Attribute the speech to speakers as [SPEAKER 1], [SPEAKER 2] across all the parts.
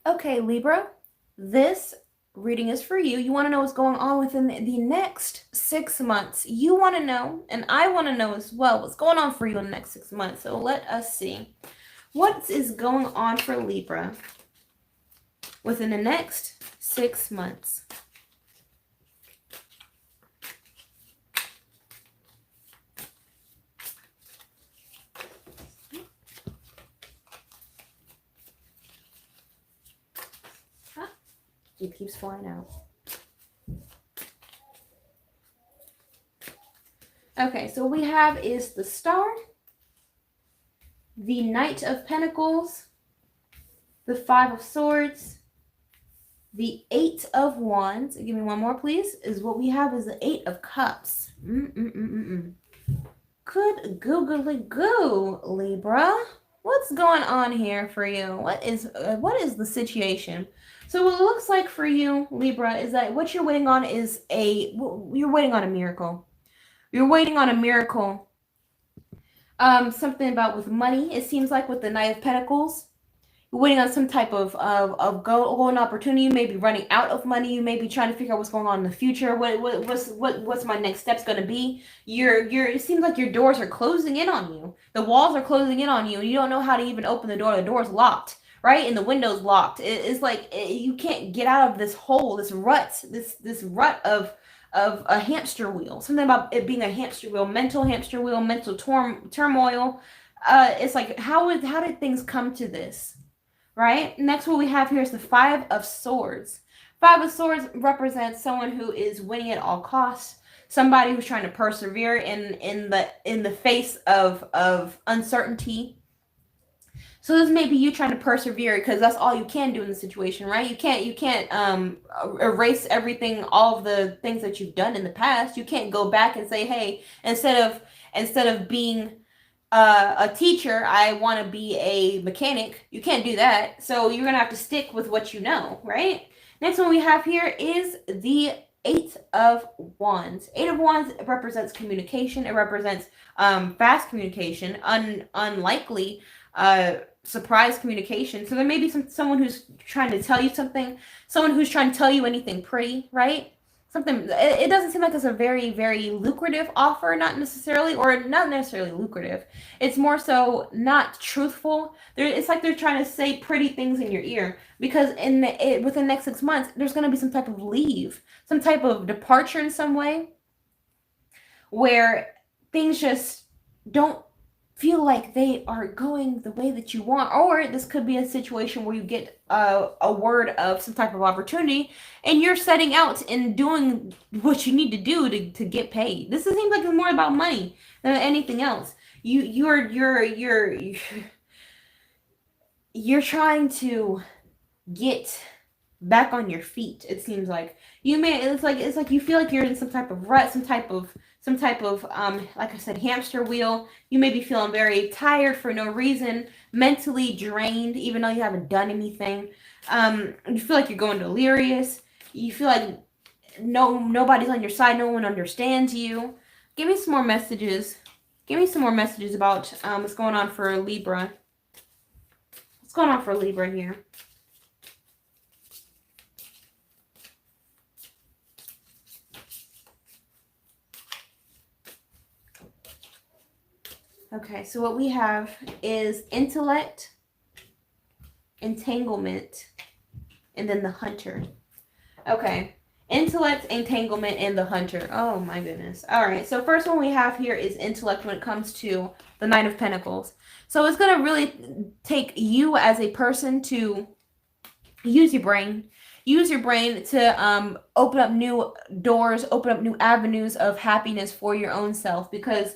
[SPEAKER 1] Okay, Libra, this reading is for you. You want to know what's going on within the next 6 months. You want to know, and I want to know as well, what's going on for you in the next 6 months. So let us see. What is going on for Libra within the next 6 months? It keeps flying out. Okay, so what we have is the Star, the Knight of Pentacles, the Five of Swords, the Eight of Wands. Give me one more, please. Is what we have is the Eight of Cups. Good googly goo, Libra. What's going on here for you? What is the situation? So what it looks like for you, Libra, is that what you're waiting on is you're waiting on a miracle. You're waiting on a miracle. Something about with money. It seems like with the Knight of Pentacles, you're waiting on some type of golden opportunity. You may be running out of money. You may be trying to figure out what's going on in the future. What's my next steps going to be? It seems like your doors are closing in on you. The walls are closing in on you, and you don't know how to even open the door. The door's locked, right? And the window's locked. It's like you can't get out of this hole, this rut, this rut of a hamster wheel. Something about it being a hamster wheel, mental turmoil. It's like how did things come to this? Right? Next, what we have here is the Five of Swords. Five of Swords represents someone who is winning at all costs. Somebody who's trying to persevere in the face of uncertainty. So this may be you trying to persevere because that's all you can do in the situation, right? You can't erase everything, all of the things that you've done in the past. You can't go back and say, hey, instead of being a teacher, I want to be a mechanic. You can't do that. So you're gonna have to stick with what you know, right? Next one we have here is the Eight of Wands. Eight of Wands represents communication. It represents fast communication, unlikely surprise communication. So there may be someone who's trying to tell you something, someone who's trying to tell you anything pretty, right? Something, it doesn't seem like it's a very, very lucrative offer, not necessarily lucrative. It's more so not truthful. It's like they're trying to say pretty things in your ear because within the next 6 months, there's going to be some type of leave, some type of departure in some way where things just don't feel like they are going the way that you want. Or this could be a situation where you get a word of some type of opportunity and you're setting out and doing what you need to do to get paid. This seems like it's more about money than anything else. You're trying to get back on your feet. It seems like it's like you feel like you're in some type of rut, some type of like I said, hamster wheel. You may be feeling very tired for no reason, mentally drained, even though you haven't done anything. You feel like you're going delirious. You feel like nobody's on your side. No one understands you. Give me some more messages. Give me some more messages about what's going on for Libra. What's going on for Libra here? Okay, so what we have is intellect, entanglement, and then the hunter. Okay, intellect, entanglement, and the hunter. Oh my goodness. All right, so first one we have here is intellect when it comes to the Nine of Pentacles. So it's going to really take you as a person to use your brain. Use your brain to open up new doors, open up new avenues of happiness for your own self because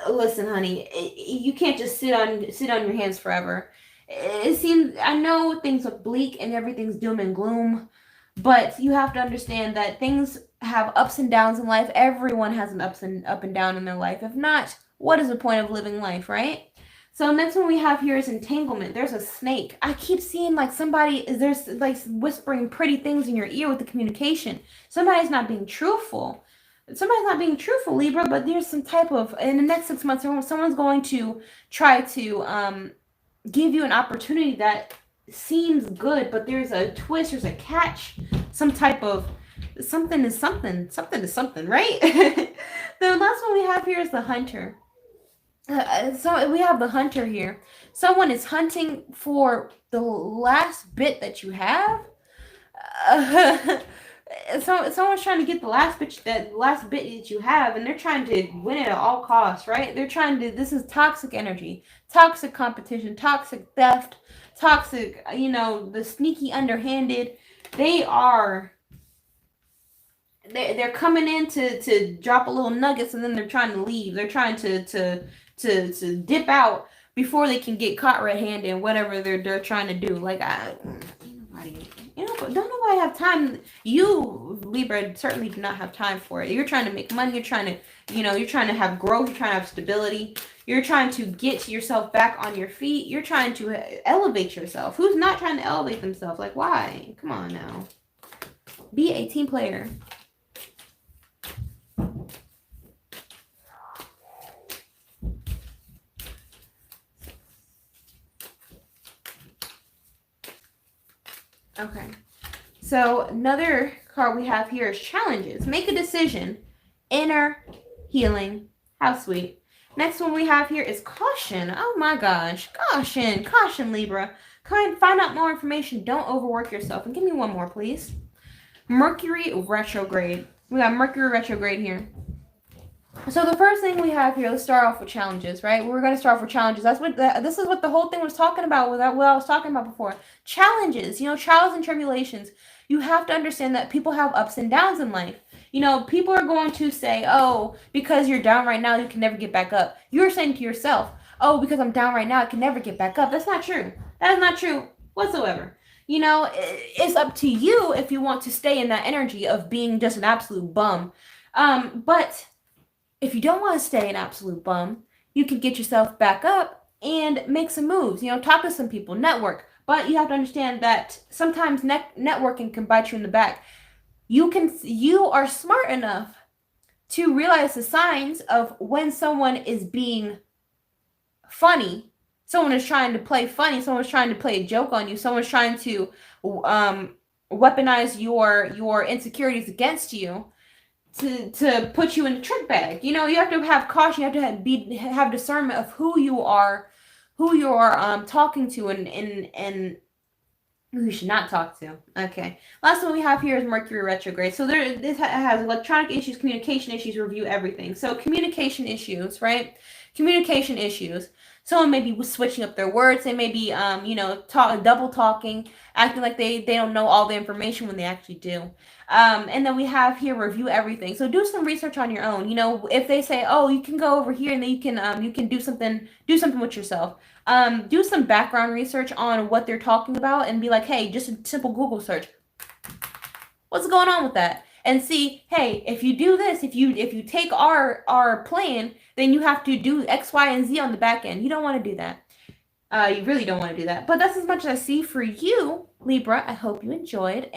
[SPEAKER 1] listen, honey, you can't just sit on your hands forever. It seems, I know things look bleak and everything's doom and gloom, but you have to understand that things have ups and downs in life. Everyone has an up and down in their life. If not, what is the point of living life, right? So next one we have here is entanglement. There's a snake. I keep seeing like there's like whispering pretty things in your ear with the communication. Somebody's not being truthful. Somebody's not being truthful, Libra, but there's some type of, in the next 6 months, someone's going to try to give you an opportunity that seems good, but there's a twist, there's a catch, some type of something is something, something is something, right? The last one we have here is the hunter. So we have the hunter here. Someone is hunting for the last bit that you have. So someone's trying to get the last bit that you have, and they're trying to win it at all costs, right? They're trying to. This is toxic energy, toxic competition, toxic theft, toxic. The sneaky, underhanded. They are. They're coming in to drop a little nuggets, and then they're trying to leave. They're trying to dip out before they can get caught red-handed in whatever they're trying to do. Like don't nobody have time. You, Libra, certainly do not have time for it. You're trying to make money. You're trying to have growth. You're trying to have stability. You're trying to get yourself back on your feet. You're trying to elevate yourself. Who's not trying to elevate themselves? Like, why? Come on now. Be a team player. Okay. So another card we have here is challenges. Make a decision. Inner healing. How sweet. Next one we have here is caution. Oh my gosh. Caution. Caution, Libra. Find out more information. Don't overwork yourself. And give me one more, please. Mercury retrograde. We got Mercury retrograde here. So the first thing we have here, let's start off with challenges, right? We're going to start off with challenges. This is what the whole thing was talking about, what I was talking about before. Challenges, trials and tribulations. You have to understand that people have ups and downs in life. People are going to say, oh, because you're down right now, you can never get back up. You're saying to yourself, oh, because I'm down right now, I can never get back up. That's not true. That is not true whatsoever. It's up to you if you want to stay in that energy of being just an absolute bum. But if you don't want to stay an absolute bum, you can get yourself back up and make some moves. Talk to some people, network. But you have to understand that sometimes networking can bite you in the back. You are smart enough to realize the signs of when someone is being funny. Someone is trying to play funny. Someone's trying to play a joke on you. Someone's trying to weaponize your insecurities against you. To put you in a trick bag. You have to have caution. You have to have discernment of who you are talking to and who you should not talk to. Okay. Last one we have here is Mercury retrograde. So this has electronic issues, communication issues, review everything. So communication issues, right? Communication issues. Someone may be switching up their words. They may be, double talking, acting like they don't know all the information when they actually do. And then we have here review everything. So do some research on your own. If they say, oh, you can go over here and then you can do something with yourself. Do some background research on what they're talking about and be like, hey, just a simple Google search. What's going on with that? And see, hey, if you do this, if you take our plan, then you have to do X, Y, and Z on the back end. You don't want to do that. You really don't want to do that. But that's as much as I see for you, Libra. I hope you enjoyed.